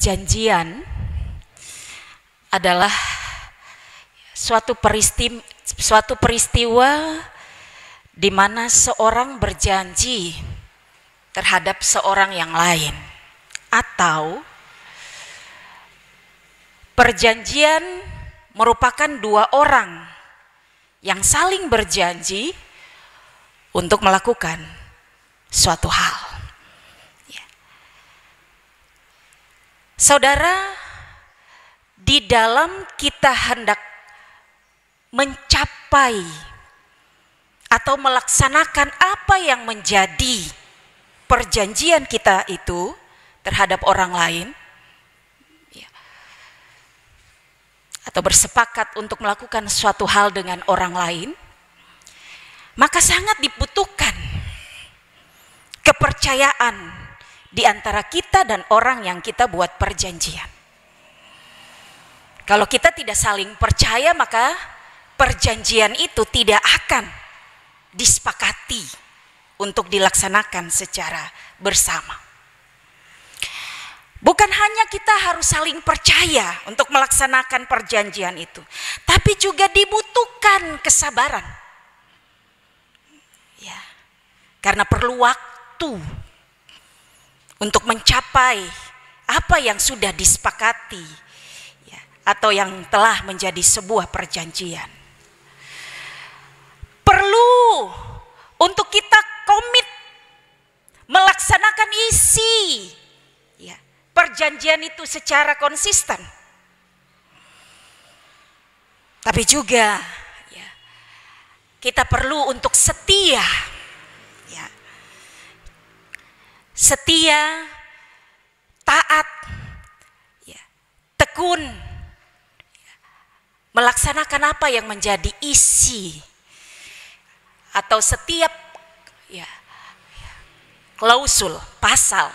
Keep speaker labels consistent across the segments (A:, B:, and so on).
A: Perjanjian adalah suatu peristiwa di mana seorang berjanji terhadap seorang yang lain, atau perjanjian merupakan dua orang yang saling berjanji untuk melakukan suatu hal. Ya. Saudara, di dalam kita hendak mencapai atau melaksanakan apa yang menjadi perjanjian kita itu terhadap orang lain, ya, atau bersepakat untuk melakukan suatu hal dengan orang lain, maka sangat dibutuhkan kepercayaan di antara kita dan orang yang kita buat perjanjian. Kalau kita tidak saling percaya, maka perjanjian itu tidak akan disepakati untuk dilaksanakan secara bersama. Bukan hanya kita harus saling percaya untuk melaksanakan perjanjian itu, tapi juga dibutuhkan kesabaran. Ya, karena perlu waktu untuk mencapai apa yang sudah disepakati, ya, atau yang telah menjadi sebuah perjanjian. Perlu untuk kita komit melaksanakan isi, ya, perjanjian itu secara konsisten. Tapi juga, ya, kita perlu untuk setia, ya, setia, taat, ya, tekun, ya, melaksanakan apa yang menjadi isi atau setiap, ya, klausul, pasal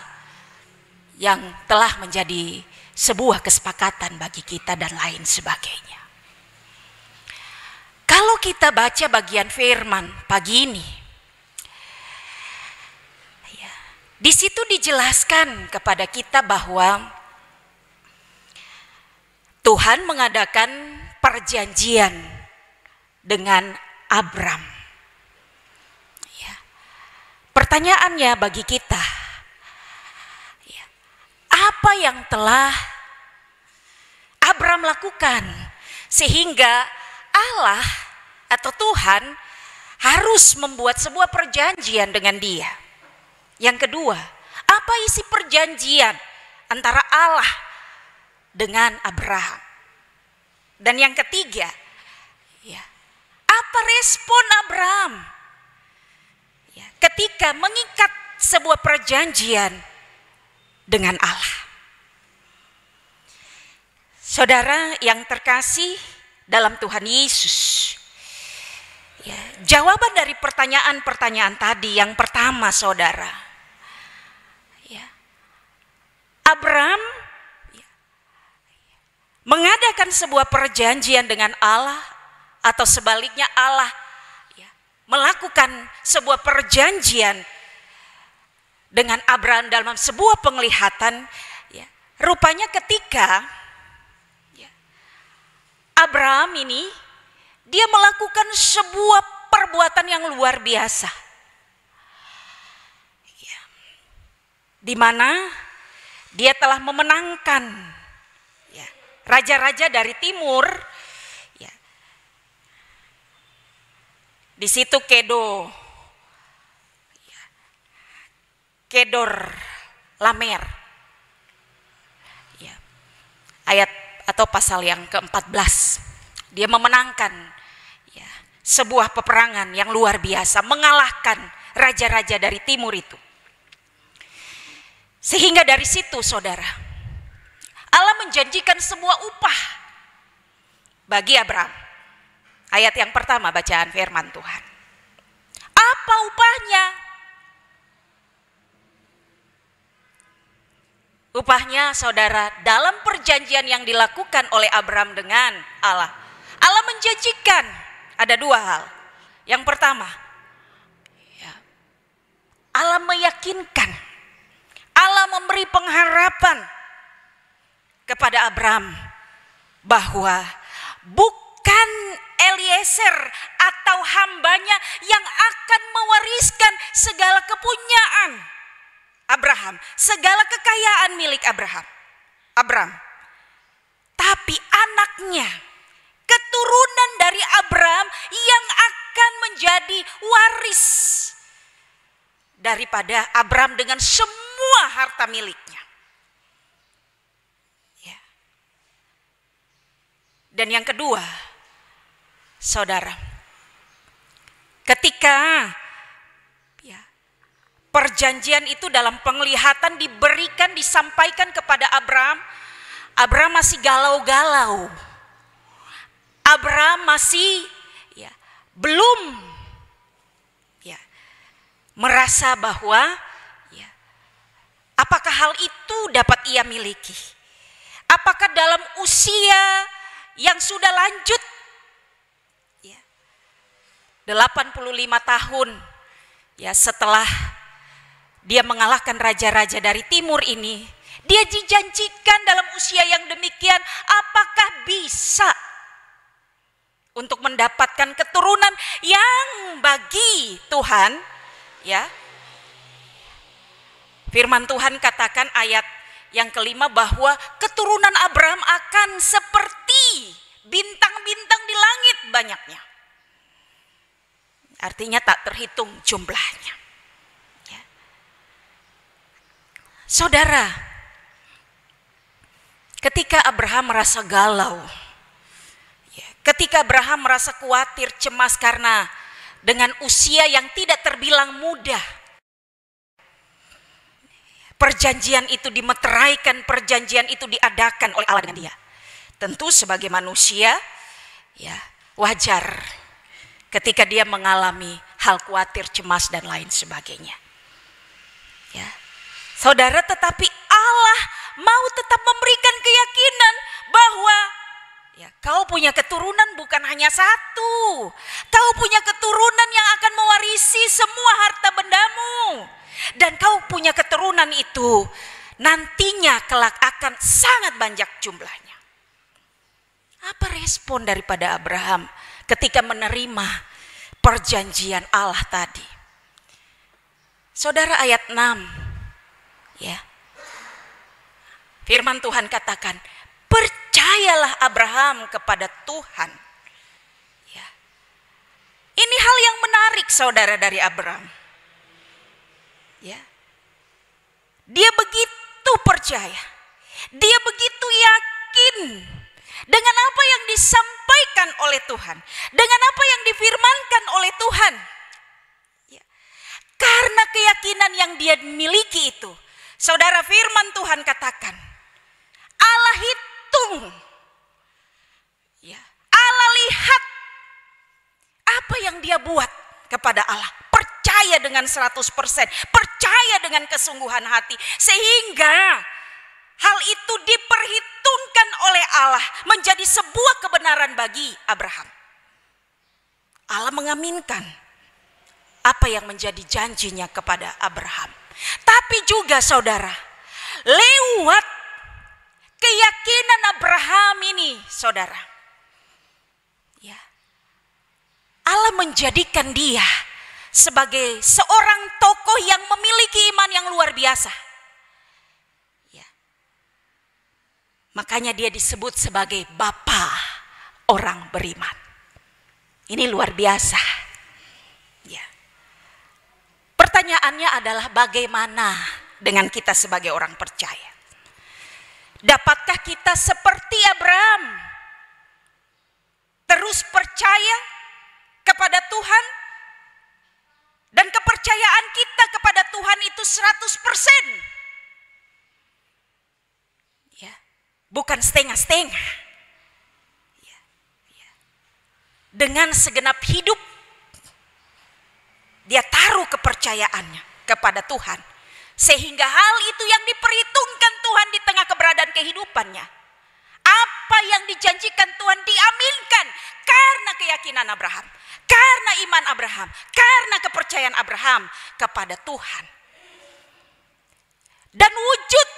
A: yang telah menjadi sebuah kesepakatan bagi kita dan lain sebagainya. Kalau kita baca bagian firman pagi ini, ya, di situ dijelaskan kepada kita bahwa Tuhan mengadakan perjanjian dengan Abram. Pertanyaannya bagi kita, ya, apa yang telah Abram lakukan sehingga Allah atau Tuhan harus membuat sebuah perjanjian dengan dia? Yang kedua, apa isi perjanjian antara Allah dengan Abraham? Dan yang ketiga, ya, apa respon Abram ketika mengikat sebuah perjanjian dengan Allah? Saudara yang terkasih dalam Tuhan Yesus, ya, jawaban dari pertanyaan-pertanyaan tadi yang pertama, saudara, ya, Abram, ya, mengadakan sebuah perjanjian dengan Allah, atau sebaliknya Allah melakukan sebuah perjanjian dengan Abraham dalam sebuah penglihatan, ya, rupanya ketika, ya, Abraham ini dia melakukan sebuah perbuatan yang luar biasa, ya, di mana dia telah memenangkan, ya, raja-raja dari timur. Di situ Kedor Lamer, ya, ayat atau pasal yang ke-14, dia memenangkan, ya, sebuah peperangan yang luar biasa, mengalahkan raja-raja dari timur itu. Sehingga dari situ, saudara, Allah menjanjikan sebuah upah bagi Abraham. Ayat yang pertama bacaan firman Tuhan. Apa upahnya? Upahnya, saudara, dalam perjanjian yang dilakukan oleh Abraham dengan Allah, Allah menjanjikan ada dua hal. Yang pertama, ya, Allah meyakinkan, Allah memberi pengharapan Abram bahwa bukan Eliezer atau hambanya yang akan mewariskan segala kepunyaan Abraham, segala kekayaan milik Abram, tapi anaknya, keturunan dari Abram yang akan menjadi waris daripada Abram dengan semua harta miliknya. Ya. Dan yang kedua, saudara, ketika perjanjian itu dalam penglihatan diberikan, disampaikan kepada Abram masih galau-galau. Abram masih belum merasa bahwa apakah hal itu dapat ia miliki. Apakah dalam usia yang sudah lanjut 85 tahun setelah dia mengalahkan raja-raja dari timur ini, dia dijanjikan dalam usia yang demikian, apakah bisa untuk mendapatkan keturunan yang bagi Tuhan, firman Tuhan katakan ayat yang kelima bahwa keturunan Abraham akan seperti bintang-bintang di langit banyaknya. Artinya tak terhitung jumlahnya. Saudara, ketika Abraham merasa galau, ketika Abraham merasa khawatir, cemas karena dengan usia yang tidak terbilang muda, perjanjian itu dimeteraikan, perjanjian itu diadakan oleh Allah dengan dia. Tentu sebagai manusia, wajar ketika dia mengalami hal khawatir, cemas dan lain sebagainya. Saudara, tetapi Allah mau tetap memberikan keyakinan bahwa kau punya keturunan bukan hanya satu. Kau punya keturunan yang akan mewarisi semua harta bendamu. Dan kau punya keturunan itu nantinya kelak akan sangat banyak jumlahnya. Apa respon daripada Abraham ketika menerima perjanjian Allah tadi? Saudara, ayat 6. Firman Tuhan katakan, percayalah Abraham kepada Tuhan. Ini hal yang menarik, saudara, dari Abraham. Dia begitu percaya, dia begitu yakin dengan apa yang disampaikan oleh Tuhan, dengan apa yang difirmankan oleh Tuhan. Karena keyakinan yang dia miliki itu, saudara, firman Tuhan katakan, Allah hitung, Allah lihat apa yang dia buat kepada Allah. Percaya dengan 100%, percaya dengan kesungguhan hati, sehingga hal itu diperhitungkan oleh Allah menjadi sebuah kebenaran bagi Abraham. Allah mengaminkan apa yang menjadi janjinya kepada Abraham. Tapi juga, saudara, lewat keyakinan Abraham ini, saudara, Allah menjadikan dia sebagai seorang tokoh yang memiliki iman yang luar biasa. Makanya dia disebut sebagai bapa orang beriman. Ini luar biasa. Pertanyaannya adalah bagaimana dengan kita sebagai orang percaya? Dapatkah kita seperti Abraham terus percaya kepada Tuhan, dan kepercayaan kita kepada Tuhan itu 100%? Bukan setengah-setengah. Dengan segenap hidup dia taruh kepercayaannya kepada Tuhan, sehingga hal itu yang diperhitungkan Tuhan di tengah keberadaan kehidupannya. Apa yang dijanjikan Tuhan diaminkan karena keyakinan Abraham, karena iman Abraham, karena kepercayaan Abraham kepada Tuhan. Dan wujud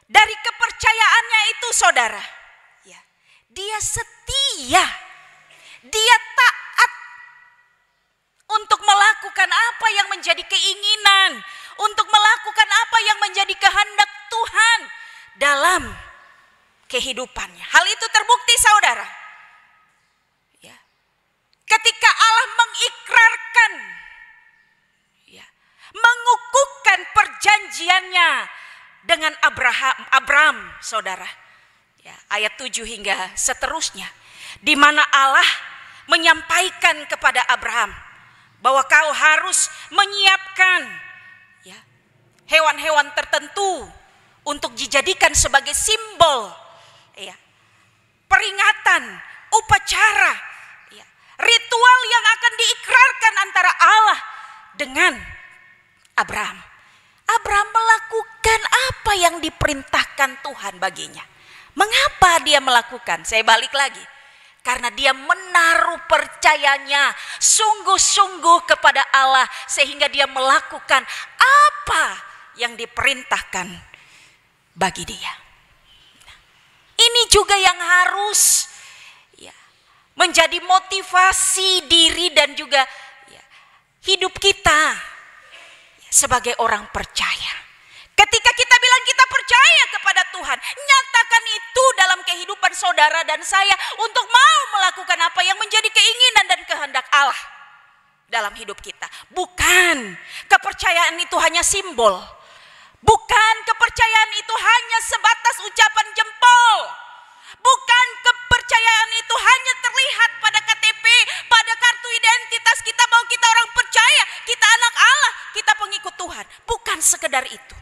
A: dari kepercayaannya itu saudara, ya, dia setia, dia taat untuk melakukan apa yang menjadi keinginan, untuk melakukan apa yang menjadi kehendak Tuhan dalam kehidupannya. Hal itu terbukti saudara, ya, ketika Allah mengikrarkan, ya, mengukuhkan perjanjiannya dengan Abraham, saudara. Ya, ayat 7 hingga seterusnya, di mana Allah menyampaikan kepada Abraham bahwa kau harus menyiapkan, ya, hewan-hewan tertentu untuk dijadikan sebagai simbol, ya, peringatan, upacara, ya, ritual yang akan diikrarkan antara Allah dengan Abraham. Abraham melakukan apa yang diperintahkan Tuhan baginya. Mengapa dia melakukan? Saya balik lagi. Karena dia menaruh percayanya sungguh-sungguh kepada Allah, sehingga dia melakukan apa yang diperintahkan bagi dia. Ini juga yang harus, ya, menjadi motivasi diri dan juga, ya, hidup kita, ya, sebagai orang percaya. Ketika kita bilang kita percaya kepada Tuhan, nyatakan itu dalam kehidupan saudara dan saya untuk mau melakukan apa yang menjadi keinginan dan kehendak Allah dalam hidup kita. Bukan kepercayaan itu hanya simbol. Bukan kepercayaan itu hanya sebatas ucapan jempol. Bukan kepercayaan itu hanya terlihat pada KTP, pada kartu identitas kita bahwa kita orang percaya, kita anak Allah, kita pengikut Tuhan. Bukan sekedar itu.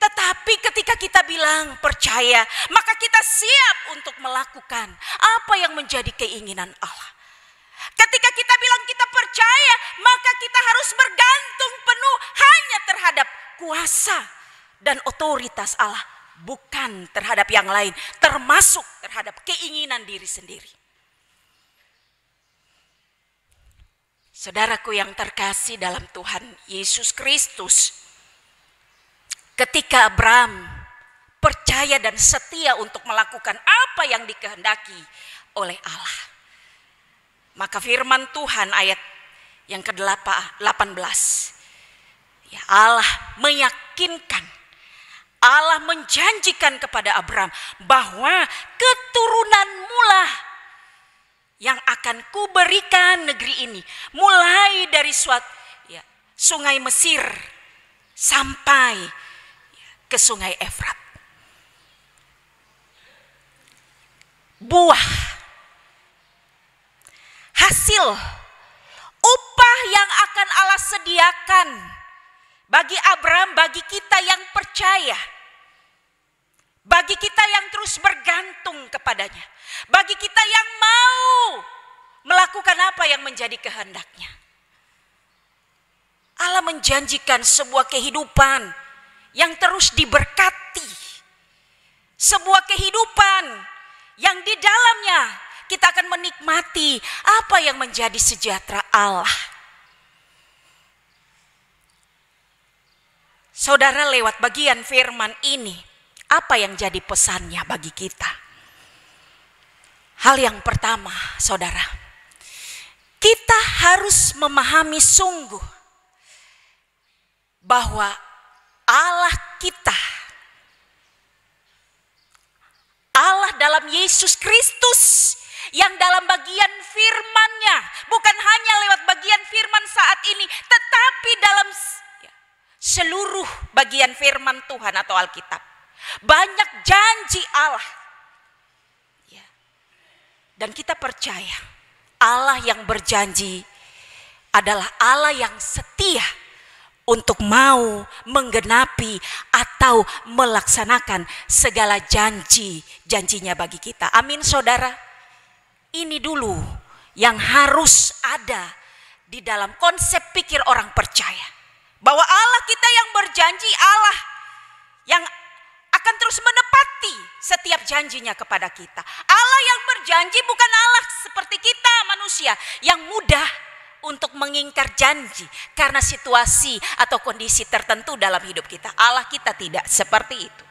A: Tetapi ketika kita bilang percaya, maka kita siap untuk melakukan apa yang menjadi keinginan Allah. Ketika kita bilang kita percaya, maka kita harus bergantung penuh hanya terhadap kuasa dan otoritas Allah, bukan terhadap yang lain, termasuk terhadap keinginan diri sendiri. Saudaraku yang terkasih dalam Tuhan Yesus Kristus, ketika Abraham percaya dan setia untuk melakukan apa yang dikehendaki oleh Allah, maka firman Tuhan ayat yang ke-18, ya, Allah meyakinkan, Allah menjanjikan kepada Abraham bahwa keturunanmu lah yang akan kuberikan negeri ini, mulai dari sungai Mesir sampai ke sungai Efrat. Buah, hasil, upah yang akan Allah sediakan bagi Abraham, bagi kita yang percaya, bagi kita yang terus bergantung kepadanya, bagi kita yang mau melakukan apa yang menjadi kehendaknya. Allah menjanjikan sebuah kehidupan yang terus diberkati, sebuah kehidupan yang di dalamnya kita akan menikmati apa yang menjadi sejahtera Allah. Saudara, lewat bagian firman ini, apa yang jadi pesannya bagi kita? Hal yang pertama, saudara, kita harus memahami sungguh bahwa Allah kita, Allah dalam Yesus Kristus, yang dalam bagian firman-Nya, bukan hanya lewat bagian firman saat ini, tetapi dalam seluruh bagian firman Tuhan atau Alkitab, banyak janji Allah, ya. Dan kita percaya Allah yang berjanji adalah Allah yang setia untuk mau menggenapi atau melaksanakan segala janji-janjinya bagi kita. Amin, saudara. Ini dulu yang harus ada di dalam konsep pikir orang percaya. Bahwa Allah kita yang berjanji, Allah yang akan terus menepati setiap janjinya kepada kita. Allah yang berjanji bukan Allah seperti kita manusia yang mudah untuk mengingkar janji karena situasi atau kondisi tertentu dalam hidup kita. Allah kita tidak seperti itu.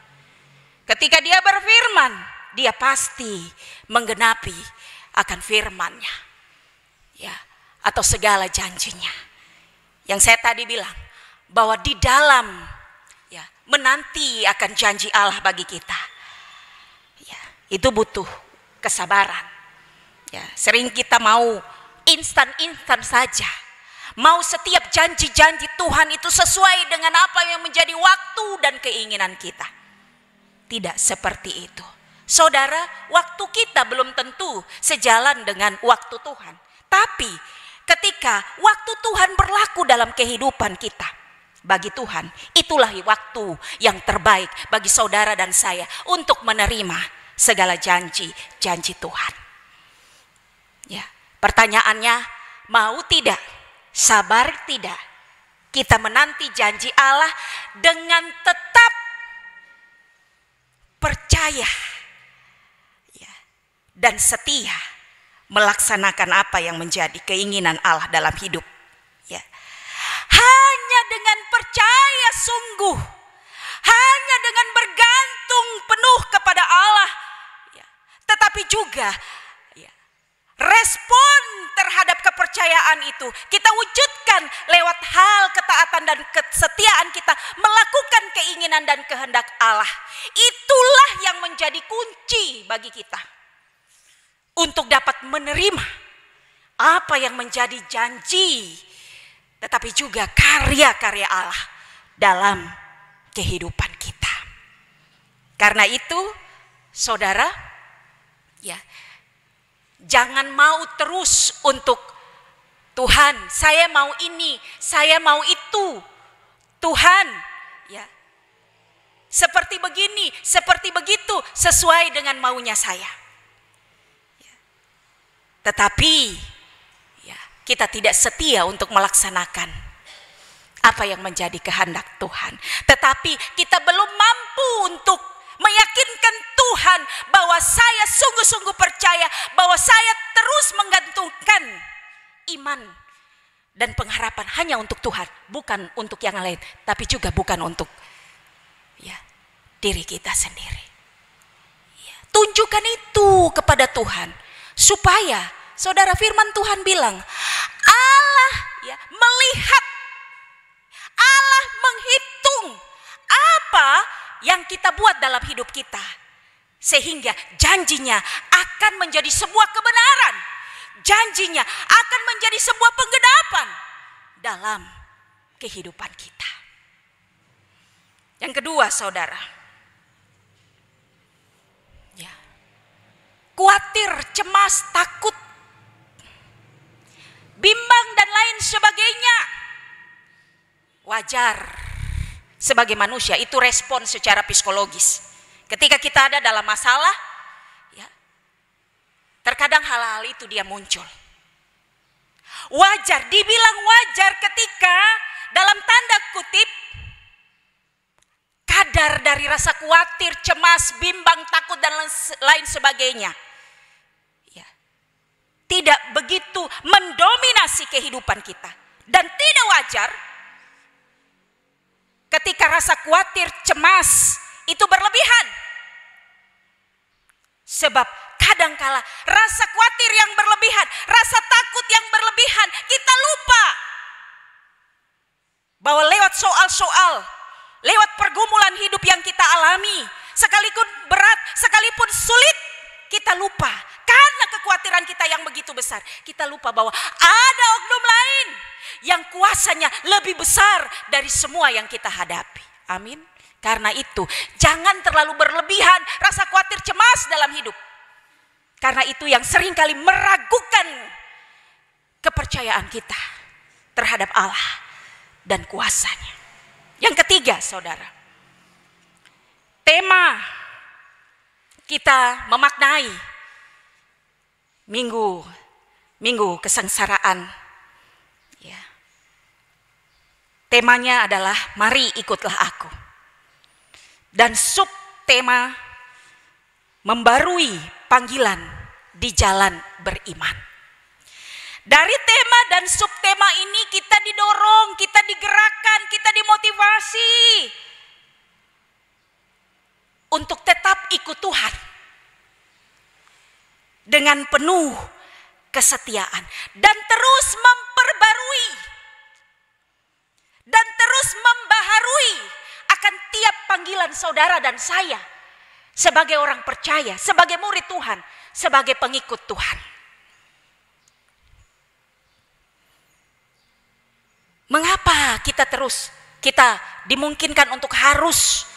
A: Ketika dia berfirman, dia pasti menggenapi akan firman-Nya. Ya, atau segala janjinya. Yang saya tadi bilang, bahwa di dalam ya, menanti akan janji Allah bagi kita. Ya, itu butuh kesabaran. Ya, sering kita mau instan-instan saja. Mau setiap janji-janji Tuhan itu sesuai dengan apa yang menjadi waktu dan keinginan kita. Tidak seperti itu. Saudara, waktu kita belum tentu sejalan dengan waktu Tuhan. Tapi ketika waktu Tuhan berlaku dalam kehidupan kita, bagi Tuhan, itulah waktu yang terbaik bagi saudara dan saya untuk menerima segala janji-janji Tuhan. Ya, pertanyaannya, mau tidak? Sabar tidak? Kita menanti janji Allah dengan tetap percaya ya, dan setia melaksanakan apa yang menjadi keinginan Allah dalam hidup. Ya. Hanya dengan percaya sungguh, hanya dengan bergantung penuh kepada Allah, ya. Tetapi juga ya, respon terhadap kepercayaan itu kita wujudkan lewat hal ketaatan dan kesetiaan kita melakukan keinginan dan kehendak Allah. Itulah yang menjadi kunci bagi kita untuk dapat menerima apa yang menjadi janji, tetapi juga karya-karya Allah dalam kehidupan kita. Karena itu, saudara, ya, jangan mau terus untuk Tuhan, saya mau ini, saya mau itu. Tuhan, ya, seperti begini, seperti begitu, sesuai dengan maunya saya. Ya. Tetapi, ya, kita tidak setia untuk melaksanakan apa yang menjadi kehendak Tuhan. Tetapi kita belum mampu untuk meyakinkan Tuhan bahwa saya sungguh-sungguh percaya bahwa saya terus menggantungkan iman dan pengharapan hanya untuk Tuhan, bukan untuk yang lain, tapi juga bukan untuk ya, diri kita sendiri. Ya, tunjukkan itu kepada Tuhan supaya saudara, firman Tuhan bilang Allah ya, melihat, Allah menghitung apa yang kita buat dalam hidup kita, sehingga janjinya akan menjadi sebuah kebenaran, janjinya akan menjadi sebuah penggenapan dalam kehidupan kita. Yang kedua, saudara, ya, khawatir, cemas, takut, bimbang dan lain sebagainya, wajar. Sebagai manusia itu respon secara psikologis. Ketika kita ada dalam masalah, ya, terkadang hal-hal itu dia muncul. Wajar, dibilang wajar ketika dalam tanda kutip kadar dari rasa khawatir, cemas, bimbang, takut dan lain sebagainya, ya, tidak begitu mendominasi kehidupan kita. Dan tidak wajar ketika rasa khawatir, cemas itu berlebihan. Sebab kadangkala rasa khawatir yang berlebihan, rasa takut yang berlebihan, kita lupa bahwa lewat soal-soal, lewat pergumulan hidup yang kita alami, sekalipun berat, sekalipun sulit, kita lupa. Karena kekhawatiran kita yang begitu besar, kita lupa bahwa ada oknum lain yang kuasanya lebih besar dari semua yang kita hadapi. Amin. Karena itu, jangan terlalu berlebihan rasa khawatir, cemas dalam hidup. Karena itu yang seringkali meragukan kepercayaan kita terhadap Allah dan kuasanya. Yang ketiga, saudara, tema kita memaknai minggu kesengsaraan. Ya. Temanya adalah mari ikutlah aku. Dan subtema membarui panggilan di jalan beriman. Dari tema dan subtema ini kita didorong, kita digerakkan, kita dimotivasi untuk tetap mengikut Tuhan dengan penuh kesetiaan dan terus memperbarui dan terus membaharui akan tiap panggilan saudara dan saya sebagai orang percaya, sebagai murid Tuhan, sebagai pengikut Tuhan. Mengapa kita dimungkinkan untuk harus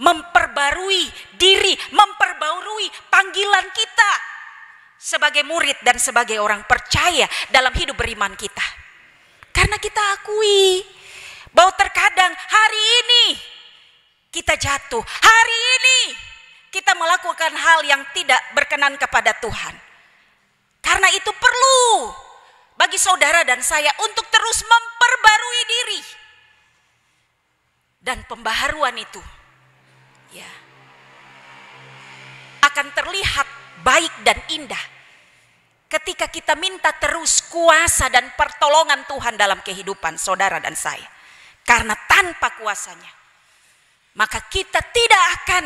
A: memperbarui diri, memperbarui panggilan kita sebagai murid dan sebagai orang percaya dalam hidup beriman kita? Karena kita akui bahwa terkadang hari ini kita jatuh, hari ini kita melakukan hal yang tidak berkenan kepada Tuhan. Karena itu perlu bagi saudara dan saya untuk terus memperbarui diri. Dan pembaharuan itu ya akan terlihat baik dan indah ketika kita minta terus kuasa dan pertolongan Tuhan dalam kehidupan saudara dan saya. Karena tanpa kuasanya maka kita tidak akan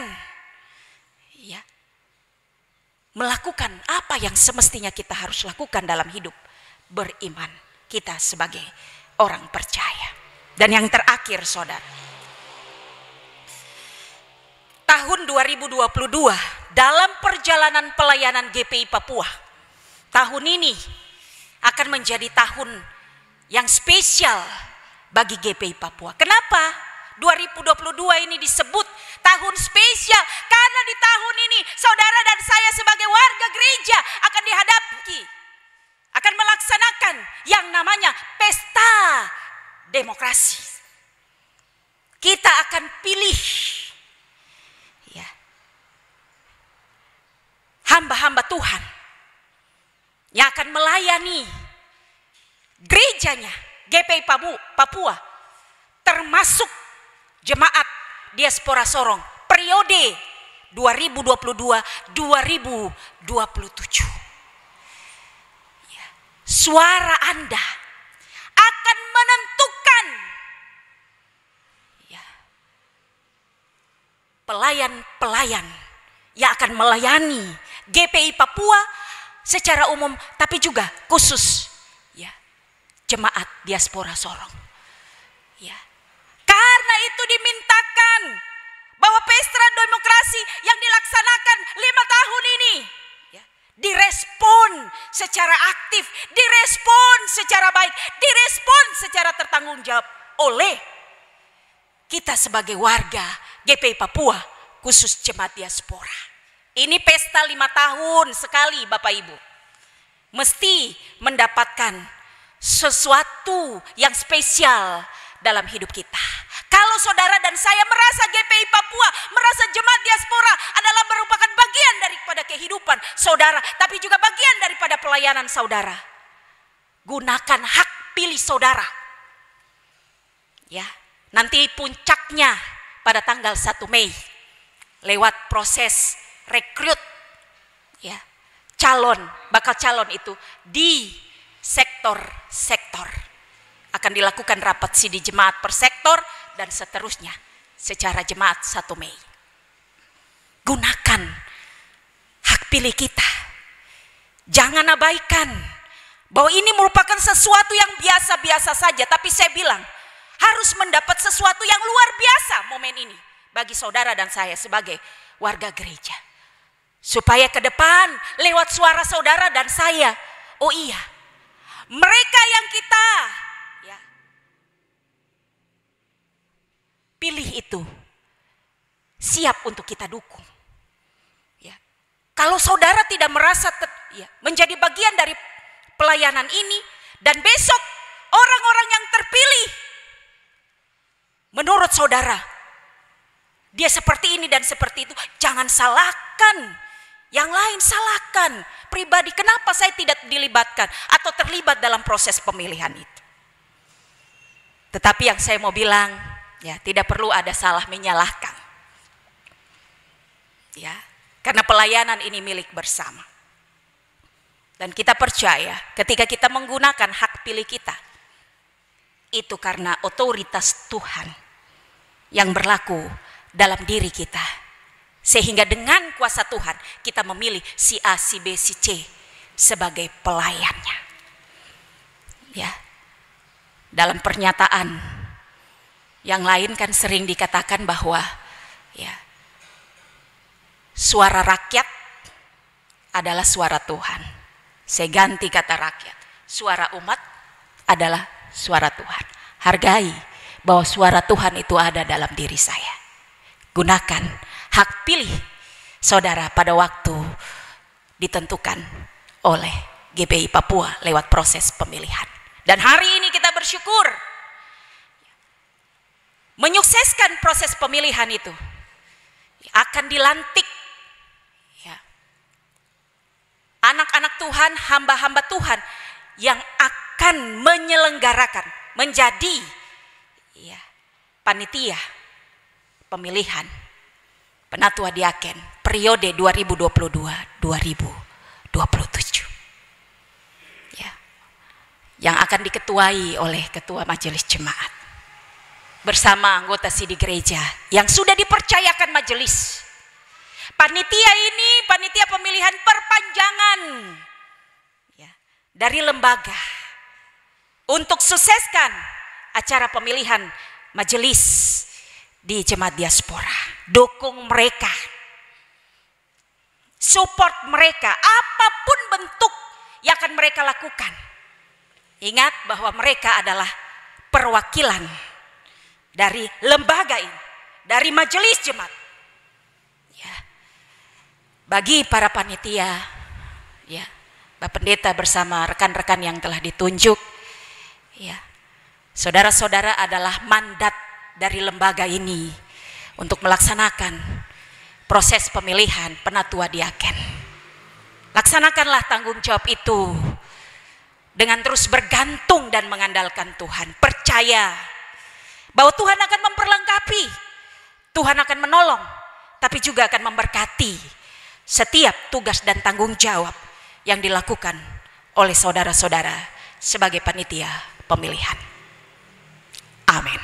A: ya melakukan apa yang semestinya kita harus lakukan dalam hidup beriman kita sebagai orang percaya. Dan yang terakhir saudara, tahun 2022 dalam perjalanan pelayanan GPI Papua, tahun ini akan menjadi tahun yang spesial bagi GPI Papua. Kenapa 2022 ini disebut tahun spesial? Karena di tahun ini saudara dan saya sebagai warga gereja akan melaksanakan yang namanya pesta demokrasi. Kita akan pilih ya hamba-hamba Tuhan yang akan melayani gerejanya GPI Papua, termasuk jemaat diaspora Sorong periode 2022-2027. Suara Anda akan menentukan ya pelayan-pelayan yang akan melayani GPI Papua secara umum, tapi juga khusus ya jemaat diaspora Sorong. Ya. Karena itu dimintakan bahwa pesta demokrasi yang dilaksanakan 5 tahun ini ya, direspon secara aktif, direspon secara baik, direspon secara tertanggung jawab oleh kita sebagai warga GPI Papua, khusus jemaat diaspora. Ini pesta 5 tahun sekali Bapak Ibu. Mesti mendapatkan sesuatu yang spesial dalam hidup kita. Kalau saudara dan saya merasa GPI Papua, merasa jemaat diaspora adalah merupakan bagian daripada kehidupan saudara, tapi juga bagian daripada pelayanan saudara, gunakan hak pilih saudara. Ya, nanti puncaknya pada tanggal 1 Mei lewat proses rekrut ya bakal calon itu di sektor-sektor. Akan dilakukan rapat sidi jemaat per sektor dan seterusnya secara jemaat 1 Mei. Gunakan hak pilih kita. Jangan abaikan bahwa ini merupakan sesuatu yang biasa-biasa saja, tapi saya bilang harus mendapat sesuatu yang luar biasa momen ini bagi saudara dan saya sebagai warga gereja. Supaya ke depan lewat suara saudara dan saya, oh iya, mereka yang kita ya pilih itu siap untuk kita dukung. Ya. Kalau saudara tidak merasa menjadi bagian dari pelayanan ini, dan besok orang-orang yang terpilih menurut saudara dia seperti ini dan seperti itu, jangan salahkan yang lain, salahkan pribadi. Kenapa saya tidak dilibatkan atau terlibat dalam proses pemilihan itu? Tetapi yang saya mau bilang, ya tidak perlu ada salah menyalahkan. Ya, karena pelayanan ini milik bersama. Dan kita percaya ketika kita menggunakan hak pilih kita, itu karena otoritas Tuhan yang berlaku dalam diri kita Sehingga dengan kuasa Tuhan kita memilih si A, si B, si C sebagai pelayannya. Ya. Dalam pernyataan yang lain kan sering dikatakan bahwa ya, suara rakyat adalah suara Tuhan. Saya ganti kata rakyat. Suara umat adalah suara Tuhan. Hargai bahwa suara Tuhan itu ada dalam diri saya. Gunakan hak pilih saudara pada waktu ditentukan oleh GBI Papua lewat proses pemilihan. Dan hari ini kita bersyukur menyukseskan proses pemilihan itu akan dilantik ya, anak-anak Tuhan, hamba-hamba Tuhan yang akan menyelenggarakan menjadi ya, panitia pemilihan penatua diaken periode 2022-2027 ya, yang akan diketuai oleh ketua majelis jemaat bersama anggota sidi gereja yang sudah dipercayakan majelis. Panitia ini panitia pemilihan perpanjangan ya, dari lembaga untuk sukseskan acara pemilihan majelis di jemaat diaspora. Dukung mereka, support mereka, apapun bentuk yang akan mereka lakukan. Ingat bahwa mereka adalah perwakilan dari lembaga ini, dari majelis jemaat. Ya. Bagi para panitia, ya, Bapak Pendeta bersama rekan-rekan yang telah ditunjuk, ya, saudara-saudara adalah mandat dari lembaga ini untuk melaksanakan proses pemilihan penatua diaken. Laksanakanlah tanggung jawab itu dengan terus bergantung dan mengandalkan Tuhan. Percaya bahwa Tuhan akan memperlengkapi, Tuhan akan menolong, tapi juga akan memberkati setiap tugas dan tanggung jawab yang dilakukan oleh saudara-saudara sebagai panitia pemilihan. Amin.